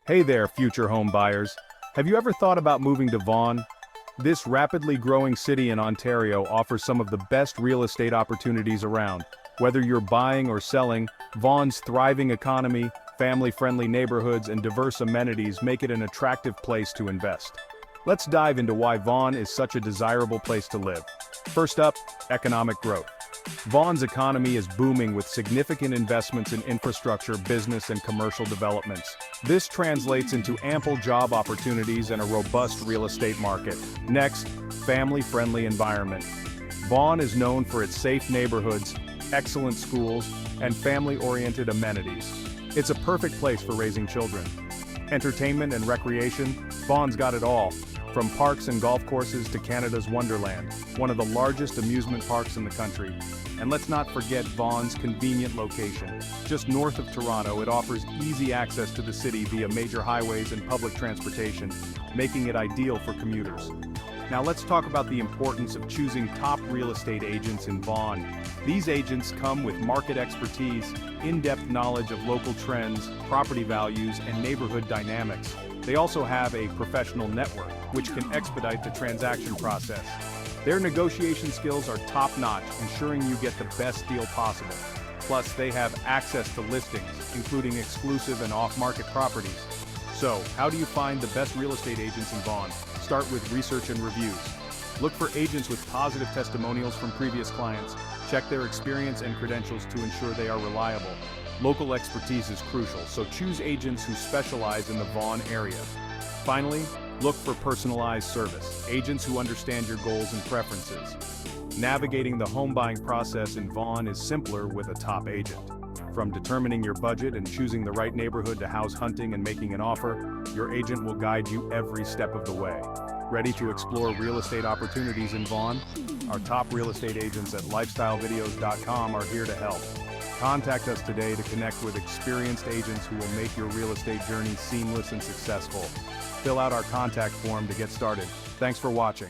Hey there, future home buyers. Have you ever thought about moving to Vaughan? This rapidly growing city in Ontario offers some of the best real estate opportunities around. Whether you're buying or selling, Vaughan's thriving economy, family-friendly neighborhoods, and diverse amenities make it an attractive place to invest. Let's dive into why Vaughan is such a desirable place to live. First up, economic growth. Vaughan's economy is booming with significant investments in infrastructure, business, and commercial developments. This translates into ample job opportunities and a robust real estate market. Next, family-friendly environment. Vaughan is known for its safe neighborhoods, excellent schools, and family-oriented amenities. It's a perfect place for raising children. Entertainment and recreation, Vaughan's got it all. From parks and golf courses to Canada's Wonderland, one of the largest amusement parks in the country. And let's not forget Vaughan's convenient location. Just north of Toronto, it offers easy access to the city via major highways and public transportation, making it ideal for commuters. Now let's talk about the importance of choosing top real estate agents in Vaughan. These agents come with market expertise, in-depth knowledge of local trends, property values, and neighborhood dynamics. They also have a professional network, which can expedite the transaction process. Their negotiation skills are top-notch, ensuring you get the best deal possible. Plus, they have access to listings, including exclusive and off-market properties. So, how do you find the best real estate agents in Vaughan? Start with research and reviews. Look for agents with positive testimonials from previous clients. Check their experience and credentials to ensure they are reliable. Local expertise is crucial, so choose agents who specialize in the Vaughan area. Finally, look for personalized service, agents who understand your goals and preferences. Navigating the home buying process in Vaughan is simpler with a top agent. From determining your budget and choosing the right neighborhood to house hunting and making an offer, your agent will guide you every step of the way. Ready to explore real estate opportunities in Vaughan? Our top real estate agents at lifestylevideos.com are here to help. Contact us today to connect with experienced agents who will make your real estate journey seamless and successful. Fill out our contact form to get started. Thanks for watching.